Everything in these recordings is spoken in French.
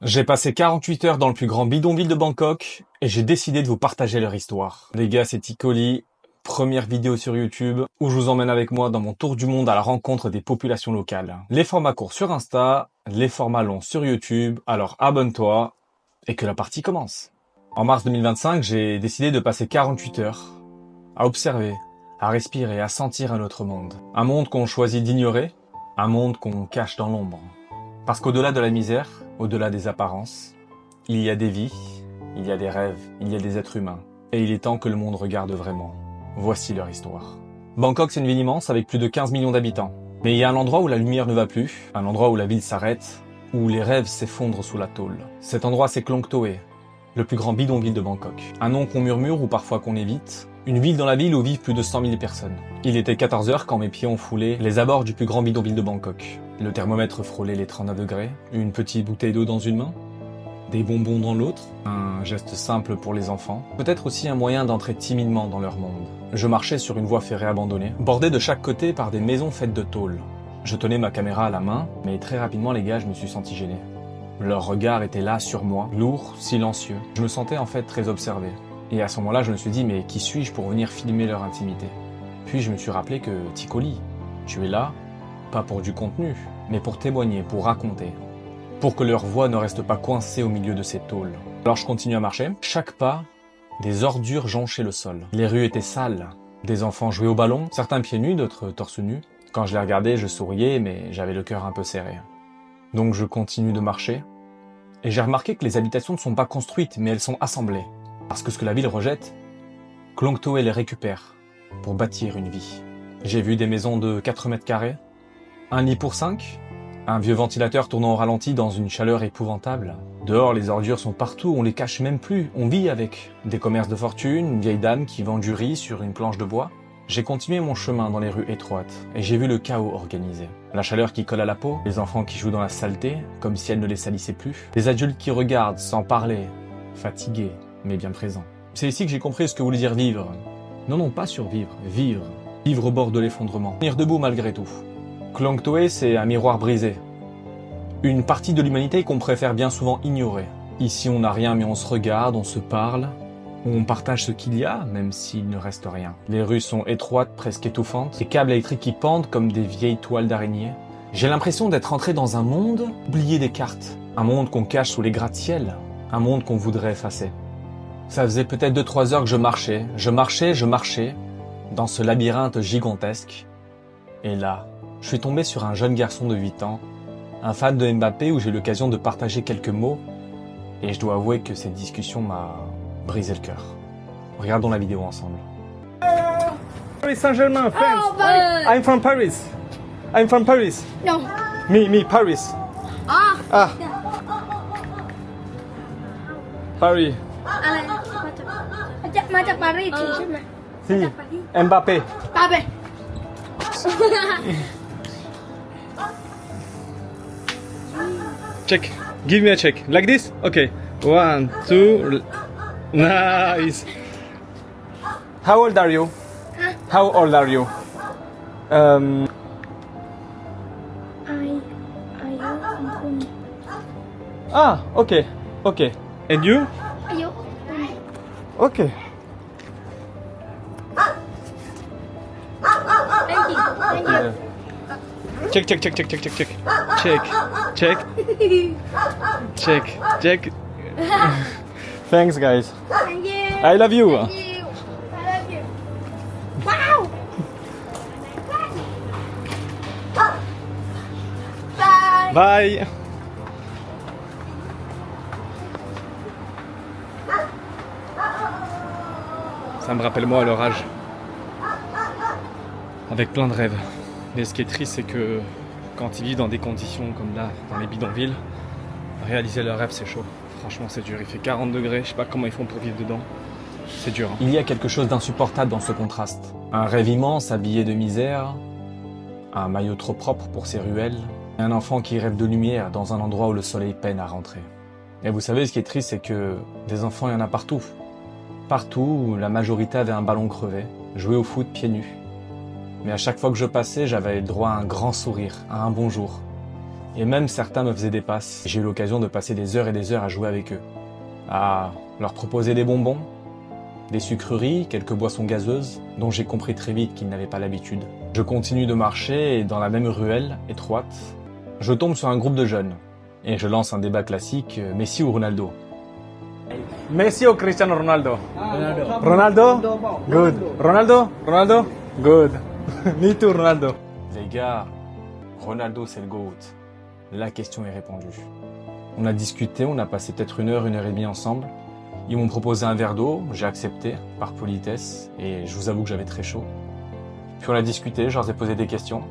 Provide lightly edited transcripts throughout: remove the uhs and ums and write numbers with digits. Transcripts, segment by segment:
J'ai passé 48 heures dans le plus grand bidonville de Bangkok et j'ai décidé de vous partager leur histoire. Les gars, c'est Ticoli, première vidéo sur YouTube où je vous emmène avec moi dans mon tour du monde à la rencontre des populations locales. Les formats courts sur Insta, les formats longs sur YouTube, alors abonne-toi et que la partie commence. En mars 2025, j'ai décidé de passer 48 heures à observer, à respirer, à sentir un autre monde. Un monde qu'on choisit d'ignorer, un monde qu'on cache dans l'ombre. Parce qu'au-delà de la misère, au-delà des apparences, il y a des vies, il y a des rêves, il y a des êtres humains. Et il est temps que le monde regarde vraiment. Voici leur histoire. Bangkok, c'est une ville immense avec plus de 15 millions d'habitants. Mais il y a un endroit où la lumière ne va plus, un endroit où la ville s'arrête, où les rêves s'effondrent sous la tôle. Cet endroit, c'est Klong Toei, le plus grand bidonville de Bangkok. Un nom qu'on murmure ou parfois qu'on évite. Une ville dans la ville où vivent plus de 100 000 personnes. Il était 14 heures quand mes pieds ont foulé les abords du plus grand bidonville de Bangkok. Le thermomètre frôlait les 39 degrés, une petite bouteille d'eau dans une main, des bonbons dans l'autre, un geste simple pour les enfants, peut-être aussi un moyen d'entrer timidement dans leur monde. Je marchais sur une voie ferrée abandonnée, bordée de chaque côté par des maisons faites de tôle. Je tenais ma caméra à la main, mais très rapidement les gars, je me suis senti gêné. Leur regard était là sur moi, lourd, silencieux. Je me sentais en fait très observé. Et à ce moment-là, je me suis dit, mais qui suis-je pour venir filmer leur intimité? Puis je me suis rappelé que, Ticoli, tu es là, pas pour du contenu, mais pour témoigner, pour raconter. Pour que leur voix ne reste pas coincée au milieu de ces tôles. Alors je continue à marcher. Chaque pas, des ordures jonchaient le sol. Les rues étaient sales. Des enfants jouaient au ballon, certains pieds nus, d'autres torse nu. Quand je les regardais, je souriais, mais j'avais le cœur un peu serré. Donc je continue de marcher. Et j'ai remarqué que les habitations ne sont pas construites, mais elles sont assemblées. Parce que ce que la ville rejette, Klong Toei les récupère pour bâtir une vie. J'ai vu des maisons de 4 mètres carrés, un lit pour 5, un vieux ventilateur tournant au ralenti dans une chaleur épouvantable. Dehors, les ordures sont partout, on les cache même plus, on vit avec. Des commerces de fortune, une vieille dame qui vend du riz sur une planche de bois. J'ai continué mon chemin dans les rues étroites et j'ai vu le chaos organisé. La chaleur qui colle à la peau, les enfants qui jouent dans la saleté, comme si elle ne les salissait plus. Les adultes qui regardent sans parler, fatigués, mais bien présents. C'est ici que j'ai compris ce que voulait dire vivre. Non, pas survivre, vivre. Vivre au bord de l'effondrement. Tenir debout malgré tout. Klong Toei, c'est un miroir brisé. Une partie de l'humanité qu'on préfère bien souvent ignorer. Ici, on n'a rien, mais on se regarde, on se parle. On partage ce qu'il y a, même s'il ne reste rien. Les rues sont étroites, presque étouffantes. Des câbles électriques qui pendent comme des vieilles toiles d'araignée. J'ai l'impression d'être entré dans un monde oublié des cartes. Un monde qu'on cache sous les gratte-ciel. Un monde qu'on voudrait effacer. Ça faisait peut-être 2-3 heures que je marchais, dans ce labyrinthe gigantesque. Et là, je suis tombé sur un jeune garçon de 8 ans, un fan de Mbappé où j'ai eu l'occasion de partager quelques mots, et je dois avouer que cette discussion m'a brisé le cœur. Regardons la vidéo ensemble. Paris Saint-Germain, fans. Oh, but I'm from Paris. I'm from Paris. no. Me, Paris. Ah. Paris. อะไรมาจากปารีสใช่ไหม Si. Mbappé. ปาไป Check. Give me a check. Like this? Okay. 1, 2. Nice. How old are you? How old are you? อายุของคุณ Ah, okay. Okay. And you? อายุ Okay. thank you Check. Check. Thanks, guys. thank you I love you. I love you ว้าว bye Bye. Ça me rappelle moi à leur âge. Avec plein de rêves. Mais ce qui est triste, c'est que quand ils vivent dans des conditions comme là, dans les bidonvilles, réaliser leurs rêves, c'est chaud. Franchement, c'est dur. Il fait 40 degrés, je sais pas comment ils font pour vivre dedans. C'est dur. Il y a quelque chose d'insupportable dans ce contraste. Un rêve immense habillé de misère, un maillot trop propre pour ses ruelles, et un enfant qui rêve de lumière dans un endroit où le soleil peine à rentrer. Et vous savez, ce qui est triste, c'est que des enfants, il y en a partout. Partout, la majorité avait un ballon crevé, jouait au foot pieds nus. Mais à chaque fois que je passais, j'avais le droit à un grand sourire, à un bonjour. Et même certains me faisaient des passes. J'ai eu l'occasion de passer des heures et des heures à jouer avec eux. À leur proposer des bonbons, des sucreries, quelques boissons gazeuses, dont j'ai compris très vite qu'ils n'avaient pas l'habitude. Je continue de marcher et dans la même ruelle étroite, je tombe sur un groupe de jeunes. Et je lance un débat classique, Messi ou Ronaldo? Messi ou Cristiano Ronaldo? Ronaldo? Good. Ronaldo? Ronaldo? Good. Me too, Ronaldo. Les gars, Ronaldo c'est le GOAT. La question est répondue. On a discuté, on a passé peut-être une heure et demie ensemble. Ils m'ont proposé un verre d'eau, j'ai accepté, par politesse, et je vous avoue que j'avais très chaud. Puis on a discuté, je leur ai posé des questions.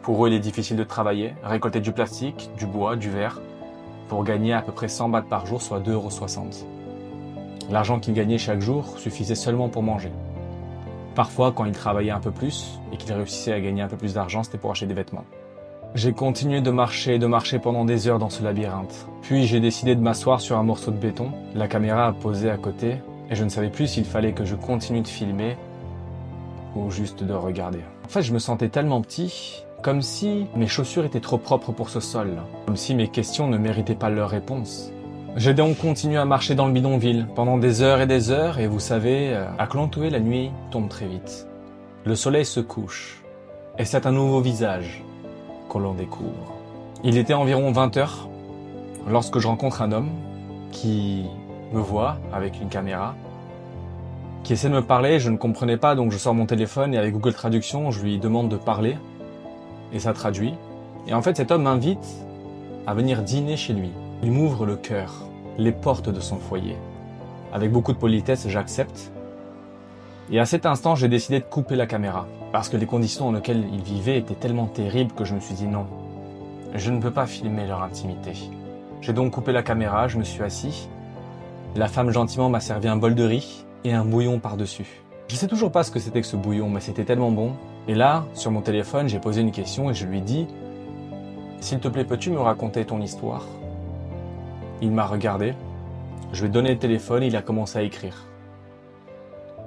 Pour eux, il est difficile de travailler, récolter du plastique, du bois, du verre, pour gagner à peu près 100 bahts par jour, soit 2,60 €. L'argent qu'ils gagnaient chaque jour suffisait seulement pour manger. Parfois, quand ils travaillaient un peu plus, et qu'ils réussissaient à gagner un peu plus d'argent, c'était pour acheter des vêtements. J'ai continué de marcher pendant des heures dans ce labyrinthe. Puis j'ai décidé de m'asseoir sur un morceau de béton, la caméra posée à côté, et je ne savais plus s'il fallait que je continue de filmer ou juste de regarder. En fait, je me sentais tellement petit, comme si mes chaussures étaient trop propres pour ce sol, comme si mes questions ne méritaient pas leur réponse. J'ai donc continué à marcher dans le bidonville pendant des heures, et vous savez, à Khlong Toei, la nuit tombe très vite. Le soleil se couche, et c'est un nouveau visage que l'on découvre. Il était environ 20 h lorsque je rencontre un homme qui me voit avec une caméra, qui essaie de me parler, je ne comprenais pas, donc je sors mon téléphone et avec Google Traduction, je lui demande de parler, et ça traduit. Et en fait, cet homme m'invite à venir dîner chez lui. Il m'ouvre le cœur, les portes de son foyer. Avec beaucoup de politesse, j'accepte. Et à cet instant, j'ai décidé de couper la caméra, parce que les conditions dans lesquelles ils vivaient étaient tellement terribles que je me suis dit non, je ne peux pas filmer leur intimité. J'ai donc coupé la caméra, je me suis assis. La femme gentiment m'a servi un bol de riz et un bouillon par-dessus. Je sais toujours pas ce que c'était que ce bouillon, mais c'était tellement bon. Et là, sur mon téléphone, j'ai posé une question et je lui ai dit « S'il te plaît, peux-tu me raconter ton histoire ?» Il m'a regardé, je lui ai donné le téléphone et il a commencé à écrire.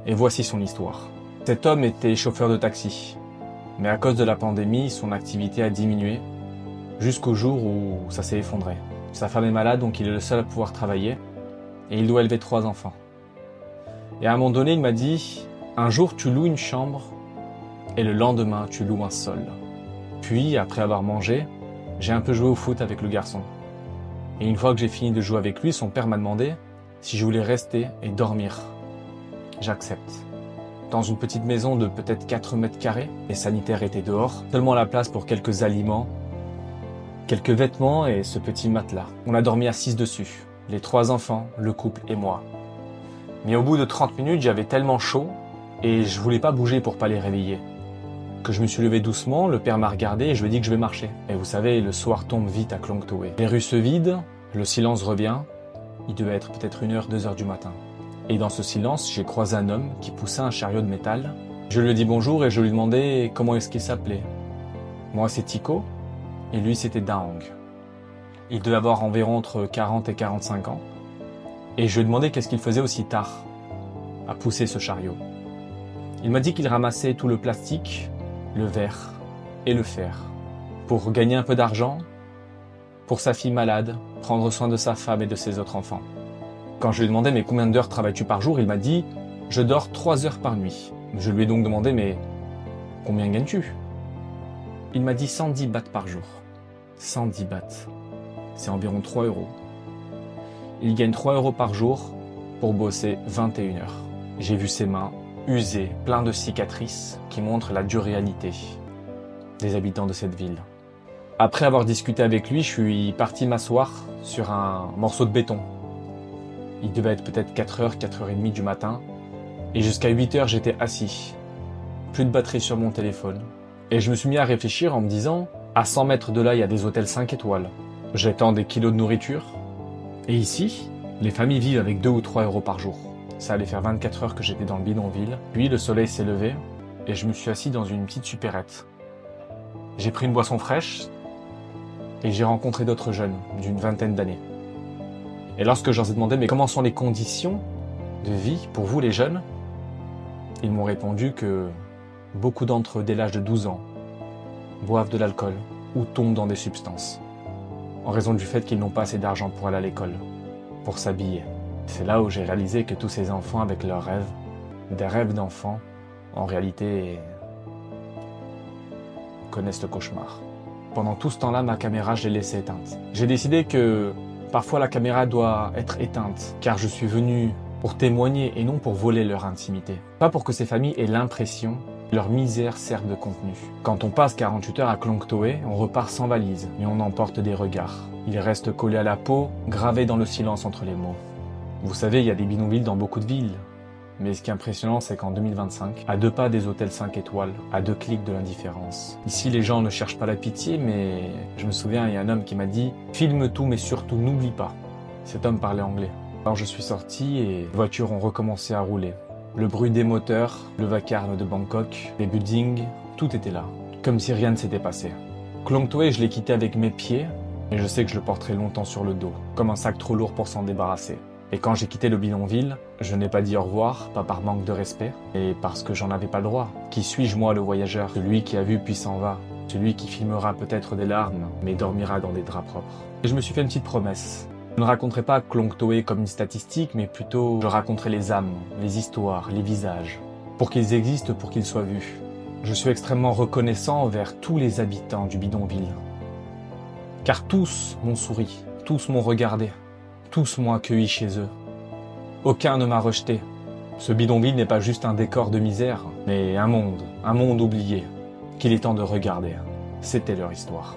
Et voici son histoire. Cet homme était chauffeur de taxi, mais à cause de la pandémie, son activité a diminué jusqu'au jour où ça s'est effondré. Sa femme est malade, donc il est le seul à pouvoir travailler et il doit élever 3 enfants. Et à un moment donné, il m'a dit « Un jour, tu loues une chambre et le lendemain, tu loues un sol. » Puis, après avoir mangé, j'ai un peu joué au foot avec le garçon. Et une fois que j'ai fini de jouer avec lui, son père m'a demandé si je voulais rester et dormir. J'accepte. Dans une petite maison de peut-être 4 mètres carrés, les sanitaires étaient dehors, seulement la place pour quelques aliments, quelques vêtements et ce petit matelas. On a dormi à 6 dessus, les 3 enfants, le couple et moi. Mais au bout de 30 minutes, j'avais tellement chaud et je voulais pas bouger pour pas les réveiller. Que je me suis levé doucement, le père m'a regardé et je lui ai dit que je vais marcher. Et vous savez, le soir tombe vite à Khlong Toei. Les rues se vident, le silence revient. Il devait être peut-être 1 h, 2 h du matin. Et dans ce silence, j'ai croisé un homme qui poussait un chariot de métal. Je lui ai dit bonjour et je lui ai demandé comment est-ce qu'il s'appelait. Moi, c'est Tico et lui, c'était Daong. Il devait avoir environ entre 40 et 45 ans. Et je lui ai demandé qu'est-ce qu'il faisait aussi tard à pousser ce chariot. Il m'a dit qu'il ramassait tout le plastique, le verre et le fer pour gagner un peu d'argent, pour sa fille malade, prendre soin de sa femme et de ses autres enfants. Quand je lui ai demandé « mais combien d'heures travailles-tu par jour ?» il m'a dit « je dors 3 heures par nuit ». Je lui ai donc demandé « mais combien gagnes-tu » Il m'a dit 110 bahts par jour. 110 bahts, c'est environ 3 €. Il gagne 3 € par jour pour bosser 21 heures. J'ai vu ses mains usées, plein de cicatrices qui montrent la dure réalité des habitants de cette ville. Après avoir discuté avec lui, je suis parti m'asseoir sur un morceau de béton. Il devait être peut-être 4 h, 4 h 30 du matin, et jusqu'à 8 h j'étais assis. Plus de batterie sur mon téléphone. Et je me suis mis à réfléchir en me disant, à 100 mètres de là, il y a des hôtels 5 étoiles. J'attends des kilos de nourriture. Et ici, les familles vivent avec 2 ou 3 € par jour. Ça allait faire 24 heures que j'étais dans le bidonville. Puis le soleil s'est levé et je me suis assis dans une petite supérette. J'ai pris une boisson fraîche et j'ai rencontré d'autres jeunes d'une vingtaine d'années. Et lorsque je leur ai demandé « mais comment sont les conditions de vie pour vous les jeunes ?» Ils m'ont répondu que beaucoup d'entre eux, dès l'âge de 12 ans, boivent de l'alcool ou tombent dans des substances. En raison du fait qu'ils n'ont pas assez d'argent pour aller à l'école, pour s'habiller. C'est là où j'ai réalisé que tous ces enfants avec leurs rêves, des rêves d'enfants, en réalité, connaissent le cauchemar. Pendant tout ce temps-là, ma caméra, je l'ai laissée éteinte. J'ai décidé que parfois la caméra doit être éteinte, car je suis venu pour témoigner et non pour voler leur intimité. Pas pour que ces familles aient l'impression que leur misère serve de contenu. Quand on passe 48 heures à Klongtoe, on repart sans valise, mais on emporte des regards. Ils restent collés à la peau, gravés dans le silence entre les mots. Vous savez, il y a des bidonvilles dans beaucoup de villes. Mais ce qui est impressionnant, c'est qu'en 2025, à 2 pas des hôtels 5 étoiles, à 2 clics de l'indifférence. Ici, les gens ne cherchent pas la pitié, mais je me souviens, il y a un homme qui m'a dit « Filme tout, mais surtout n'oublie pas ». Cet homme parlait anglais. Alors je suis sorti et les voitures ont recommencé à rouler. Le bruit des moteurs, le vacarme de Bangkok, les buildings, tout était là. Comme si rien ne s'était passé. Klongtoe, je l'ai quitté avec mes pieds, mais je sais que je le porterai longtemps sur le dos, comme un sac trop lourd pour s'en débarrasser. Et quand j'ai quitté le bidonville, je n'ai pas dit au revoir, pas par manque de respect, mais parce que j'en avais pas le droit. Qui suis-je moi, le voyageur? Celui qui a vu puis s'en va. Celui qui filmera peut-être des larmes, mais dormira dans des draps propres. Et je me suis fait une petite promesse. Je ne raconterai pas Klongtoe comme une statistique, mais plutôt je raconterai les âmes, les histoires, les visages. Pour qu'ils existent, pour qu'ils soient vus. Je suis extrêmement reconnaissant envers tous les habitants du bidonville. Car tous m'ont souri, tous m'ont regardé. Tous m'ont accueilli chez eux. Aucun ne m'a rejeté. Ce bidonville n'est pas juste un décor de misère, mais un monde oublié, qu'il est temps de regarder. C'était leur histoire.